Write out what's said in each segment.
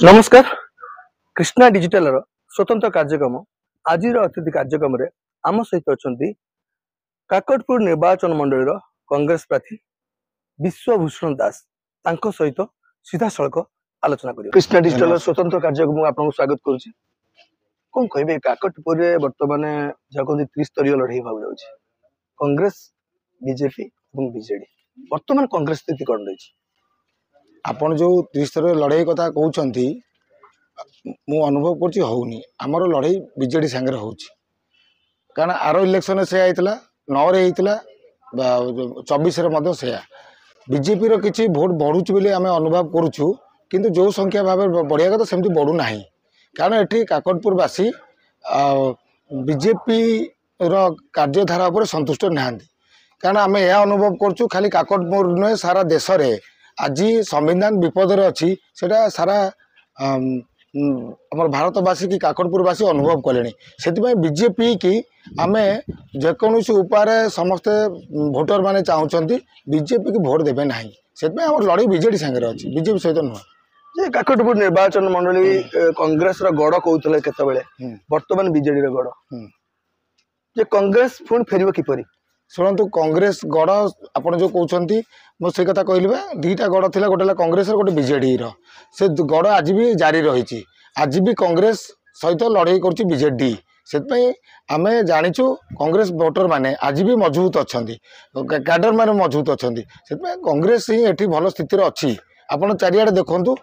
नमस्कार कृष्णा डिजिटल स्वतंत्र कार्यक्रम आज अतिथि कार्यक्रम आम सहित अच्छा काकटपुर निर्वाचन मंडल कांग्रेस प्रार्थी विश्वभूषण दास सहित सीधा सड़क आलोचना कर कृष्णा डिजिटल स्वतंत्र कार्यक्रम आपको स्वागत करुच्ची कौन कहे काकटपुर बर्तमान जहाँ कहते त्रिस्तरीय लड़ाई भाव जाऊँगी कांग्रेस बीजेपी और बीजेडी बर्तमान कांग्रेस स्थिति कौन रही आपण जो त्रिस्तरीय लड़ाई कथा कहते मु अनुभव कर होनी आमर लड़ाई बीजेडी सांगे हो कारण आर इलेक्शन से होता 9 होता 24 से बीजेपी किसी भोट बढ़ुच बोली आम अनुभव करुचु किंतु जो संख्या भाव बढ़िया कथा सेमती बढ़ूना कारण ये काकटपुरवासी बीजेपी कार्यधारा उपर संतुष्ट नहांती कारण आम यह अनुभव करुचु खाली काकटपुर नुहे सारा देश में आज संविधान विपद अच्छी से सारा आम भारतवासी कि काकटपुरवासी अनुभव कले से बीजेपी की आम जेकोसी उपाय समस्ते भोटर माने चाहते बीजेपी की भोट देवे ना से लड़ाई बीजेडी सांगे अच्छी बीजेपी सहित नुह काकटपुर निर्वाचन मंडली कांग्रेस गड़ कहते केतबेले बर्तमान बीजेडी गड़ जे कांग्रेस पुणी फेर किपरि शुणु कांग्रेस गड़ आपड़ जो कहते मुझे कथा कहली दुईटा गड़ थी गोटे कांग्रेस गोटे बीजेडी से गड़ आज भी जारी रही आज भी कांग्रेस सहित लड़ाई कर बीजेडी से आम जाचु कांग्रेस भोटर माने आज भी मजबूत अच्छा कैडर माने मजबूत अच्छा से कांग्रेस ही ये भल स्थिति अच्छी आपड़ चारिड़े देखु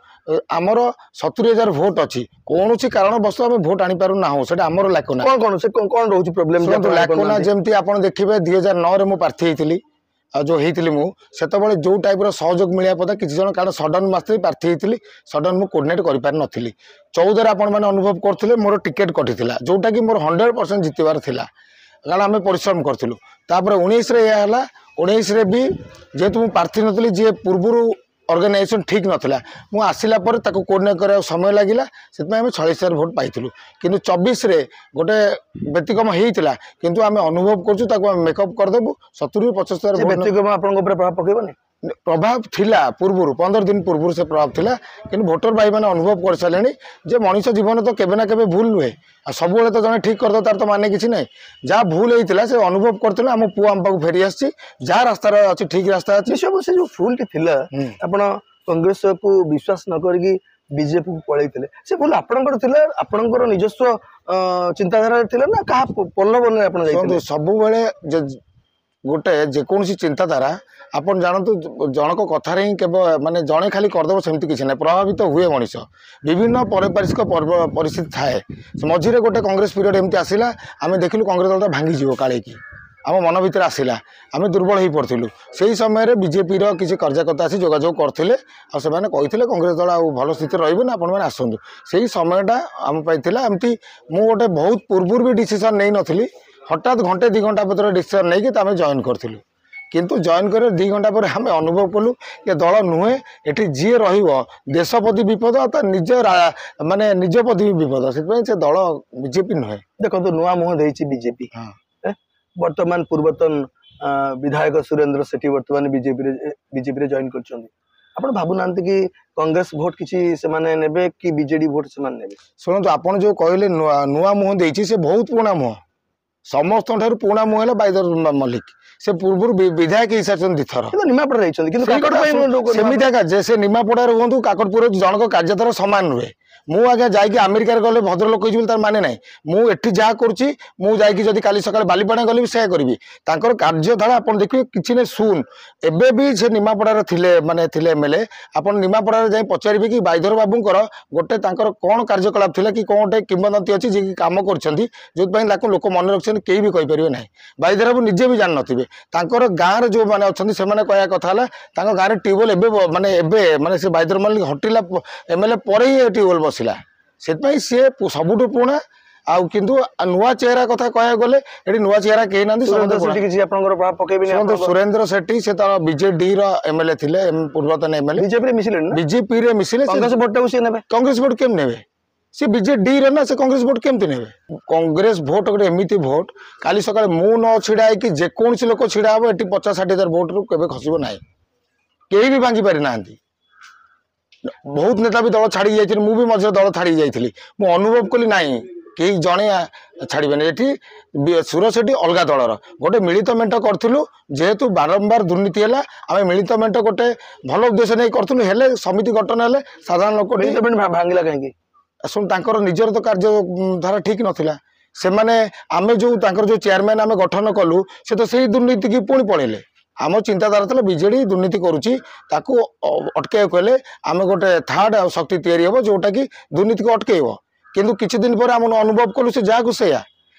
आमर 70,000 भोट अच्छी कौन सी कारणवश आम भोट आनी पारना से आमर लाकोना कौन रोच प्रोब्लेम लाकोना जमी आप देखिए 2009 में प्रार्थी होती जो होती मुझे जो टाइप सहयोग मिलवा पता किसी जन कारण सडन मस्त प्रार्थी होती सडन मुझे कोर्डिनेट कर पार नी 14 आपण मैंने अनुभव करते मोर टिकेट कटी जोटा कि मोर 100% जितबार था कारण आम परिश्रम करूँ 19 19 भी जेहेतु मुझे प्रार्थी नी जी पूर्व ऑर्गेनाइजेशन ठीक नाला मुझे आसला कोर्डिनेट कर समय लगे से 46,000 भोट पाई कि 24 गोटे व्यतिक्रम होता किंतु आम अनुभव कर मेकअप करदेबू 70-75 व्यतिक्रम आपको प्रभाव पकेबनी प्रभाव थिला पूर्व 15 दिन पूर्व से प्रभाव थिला कि भोटर भाई मैंने अनुभव कर सारे जे मनुष्य जीवन तो केबे ना केबे भूल नुहे सब तो जड़े ठीक करदे तार तो माने किसी ना जहाँ भूल होता से अनुभव करते आम पु आम पाक फेरी आसी जहाँ रास्ता अच्छी ठीक रास्ता अच्छी सब से जो भूल थिला आपण कांग्रेस को विश्वास न करके बीजेपी को पलैते से भूल आपणकर निजस्व चिंताधारा थिला ना कहा प्रलोभन आप सब गोटे जेकोसी चिंताधारा आपन जानतु जनक कथार ही केवल माने जड़े खाली करदेव सेमती किसी ना प्रभावित हुए मनीष विभिन्न पारिपार्श्विक परिस्थिति थाए मझे गोटे कांग्रेस पीरियड एमती आसला आम देखिलु कांग्रेस दल भांगी काले की आम मन भर आसला आम दुर्बल हो पड़ू से समय बीजेपी किसी कार्यकर्ता आसी जोगाजोग करते कहते कांग्रेस दल भल स्थिति रही ना आसतु से समयटा आम पाई एमती मु गोटे बहुत पूर्व भी डिसीजन नहीं नी हठात घंटे 2 घंटा पत्र डिसीजन नहीं कि जॉइन करूँ किंतु जॉइन कर 2 घंटा पर आम अनुभव कलु कि दल नुहे ये जी रेश प्रति विपद निज माने निज प्रति भी विपद से दल बीजेपी नुहे देखो नुआ मुह देती बीजेपी वर्तमान पूर्वतन विधायक सुरेंद्र सेठी वर्तमान बीजेपी जॉइन कर भावुना कि कांग्रेस भोट किसी ने कि बीजेडी भोट से शुणु आपड़ जो कहले नुआ मुह देती से बहुत पुराना मुह समस्त पुराना मुह है बाइदर मल्लिक से पूर्व विधायक हिसाब से 2 थर निमापड़ा सेमिति से निमापड़ा हूँ काकटपुर जनक कार्यधारा सामान नुहे मु आज्ञा जाकि अमेरिका गले भद्र लोक तार माने ना मुझे जहाँ करुँची काली सकाल बालीपाड़ा गली से करी कार्यधारा आप देखिए किसी ने सुन एबे भी से निमापड़ा थे माने एमएलए आप निमापड़ा जाए पचारे कि बाइधर बाबूर गोटे कौन कार्यकलाप था कि कौन गोटे किंवदंती अच्छी जी कम कर लोक मन रखते कहीं भी कहींपर ना बाइधर बाबू निजे भी जान नथिबे गाँव जो मैंने अच्छा से कहया कथा गाँव में ट्यूबवेल माने से बाइधर मालिक हटिला एमएलए पर ही ट्यूबवेल बसला से सबुठ पुणा आउ किंतु नुआ चेहरा कथा कह गले ये नुआ चेहरा कहीं ना सुरेंद्र सेठी से बीजेडी एमएलए थे पूर्वतन एमएलए बीजेपी मिसिले कांग्रेस भोट केम ने सी बीजेडी ना से कांग्रेस भोट केमती ने कांग्रेस भोट गोटे एमती भोट काली सकाଳେ मु न छिड़ा कि जेकोसी लोक छिड़ा हम ये 50-60 हजार भोट रू केबे खसिबो नाही केही भी भांगी पारि ना बहुत नेता भी दल छाड़ी जाइए मु भी मझे दल छाड़ी जाइए मु अनुभव कली नाई कई जड़े छाड़बेनि ये सुर सेठी अलग दलर गोटे मिलित मेट करूँ जेहेतु बारंबार दुर्नीति है आम मिलित मेट गोटे भल उद्देश्य नहीं करूँ हेले समिति गठन हेले साधारण लोक भांगिला कहीं शुण तांकर निजर तो कार्यधारा ठीक नथिला से माने आमे जो तांकर जो चेयरमैन आमे गठन कलु से तो सही दुर्नीति की पुणी पड़ेले आम चिंताधारा था बीजेडी दुर्नीति करुच्ची ताकू अटके कहले आम गोटे थर्ड शक्ति तैयारी हम जोटा कि दुर्नीति को अटकेब किंतु किछि दिन पर आम अनुभव कलु से जहाँ से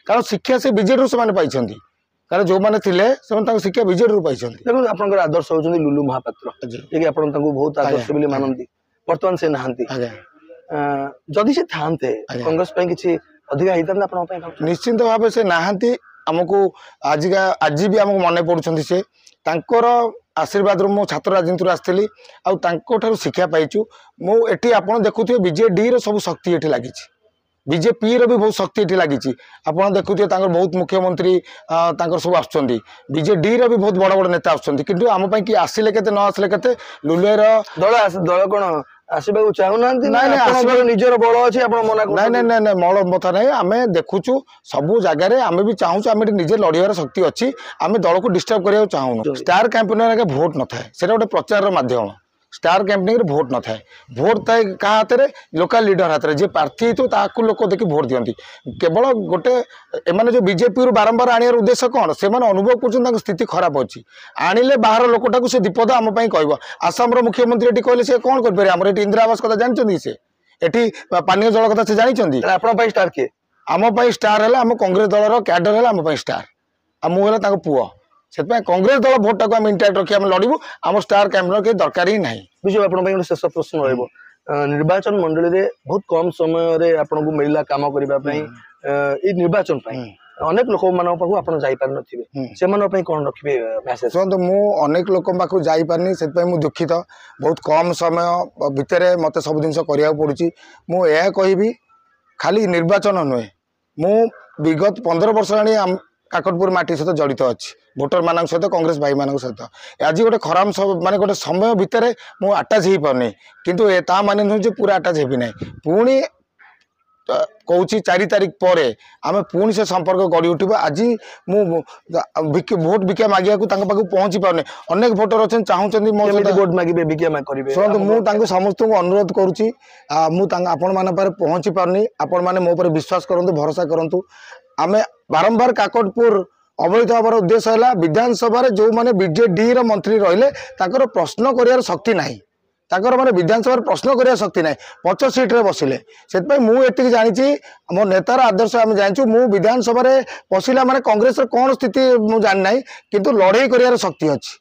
कारण शिक्षा से बीजेडी से पाई कारण जो मैंने थे शिक्षा बीजेडी पाई देखो आप आदर्श होती लुलु महापात्र जी आप बहुत आदर्श बोली मानती बर्तमान से नहांती जदि से थांते कांग्रेस किसी अधिका होता निश्चिंत भाव से नहांती आमको आज भी आमको मन पड़ुं से तांकर आशीर्वाद मो छात्र राजनीति आसती आउ शिक्षा पाइचु मुझे आप देखुए बीजेडी सब शक्ति ये लगी बीजेपी रो भी बहुत शक्ति ये लगी आप देखुए बहुत मुख्यमंत्री सब आसुँच बीजेडी रो भी बहुत बड़ बड़ नेता आसुँच कि आम कि आसिले के न आसिले के लुलुएर दल दल कौन आसवाक चाहूना निजर बल अच्छे ना मल मत ना आम देखुचु सबू जगार आम भी चाहूँ आम निजे लड़ार शक्ति अच्छी आम दल को डिस्टर्ब करने चाहूँ स्टार कैंपेनिंग भोट न था से गोटे प्रचार माध्यम स्टार कैंपेनिंग भोट न था भोट थाए क्या हाथ में लोकल लीडर हाथ में जी प्रार्थी तो लोक देखिए भोट दिखती केवल गोटे एम जो बीजेपी बारंबार आने उद्देश्य कौन से अनुभव कर स्थिति खराब अच्छी आनिले बाहर लोकटा से विपद आम कह आसाम मुख्यमंत्री ये कहले से कौन कर आम ये इंदिरा आवास कथा जानते से ये पानीय जल कथा से जानते आप स्टार किए आम स्टार है आम कांग्रेस दलर कैडर है आम स्टार आ मुझे पुओ से कांग्रेस दल भोटा को इंटैक्ट रखी लड़ू आम स्टार कैंपेन के दरकार ही ना बुझे आप शेष प्रश्न निर्वाचन मंडली रे बहुत कम समय आपन को मिलला काम करने निर्वाचन अनेक लोक मान पाखु आप जापारे कौन रखिए मैसेज शुणु मु अनेक लोक पाखु जापारनी से दुखित बहुत कम समय भितर मत सब जिन करने पड़ी मुझे कहि खाली निर्वाचन नुहे मु विगत 15 वर्ष आनी काकटपुर माटी सहित जड़ित अच्छी भोटर मान सहित कांग्रेस भाई मान सहित आज गोटे खराब माने गोटे समय भितर मुझे आटाच हो पारनी किंतु माने नुह पूरा आटाच हेबी ना पुणी कहूँ 4 तारीख पर आम पुणी से संपर्क गढ़ी उठा आज मुझे भोट भिक्षा मागिया पहुँची पारे अनेक भोटर अच्छे चाहते भोट मागे भिक्षा शुणु मुझे समस्त को अनुरोध करुँची आपण मान पहुँची पारनी आपण मैंने मो पर विश्वास करूँ भरोसा करूँ आम बारंबार काकटपुर अवैध हबार उद्देश्य है विधानसभा जो मैंने बीजेडी मंत्री रही प्रश्न कर शक्ति ना माने विधानसभा प्रश्न करने शक्ति ना 5 सीट रे बसिले से मुझे जानी मो नेतार आदर्श आम जानू मु विधानसभा पशिला माने कांग्रेस कौन स्थिति मुझे जानी ना किंतु लड़ाई कर शक्ति अच्छी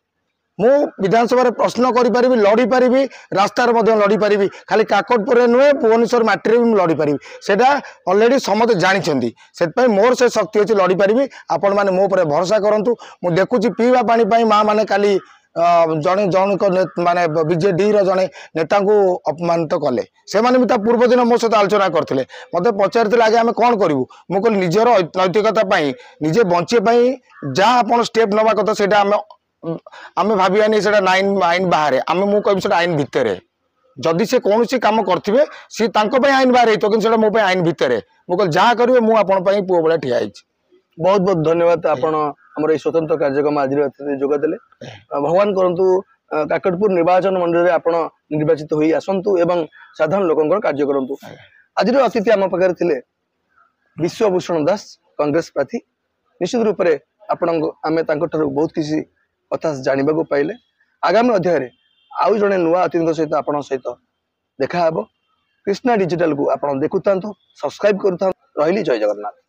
मु विधानसभा प्रश्न करी लड़ी पारि रास्तार लड़ी पारि खाली काकटपुर नुहे भुवनेश्वर माटी भी लड़ी पारि सेटा ऑलरेडी समस्त जानते से मोर से शक्ति अच्छी लड़ी पारि आपण मैंने मो पर भरोसा करूँ मुझे देखुची पीवा पानी माँ मैंने काली जड़े जन माने बीजेडी जड़े नेता को अपमानित कले से भी पूर्व दिन मो सहित आलोचना करते मत पचार आगे आम कौन करूँ मुझे निजर नैतिकता निजे बंचे जहाँ आप स्टेप नवा कथा से आम भावियानी से आईन बाहर आम मुझे आईन भितर जदि से कौन सी कम करेंगे सी आईन बाहर हो कि मो आईन भितर मुझे जहाँ करेंगे मुझे पुओ भाया ठिया बहुत बहुत धन्यवाद आपण हमर स्वतंत्र कार्यक्रम आज जोगदेले भगवान करंतु काकटपुर निर्वाचन मंडल में आपण निर्वाचित होई आसंतु एवं साधारण लोकंकर कार्य करंतु आज अतिथि आम पाखे थिले विश्वभूषण दास कांग्रेस प्रार्थी निश्चित रूप से आपण आमे बहुत किसी कथा जानवा को पाइले आगामी अध्याय आउ जड़े नुआ अतिथि सहित आपण सहित देखा कृष्णा डिजिटल को आप देखुता सब्सक्राइब करूँ रही जय जगन्नाथ।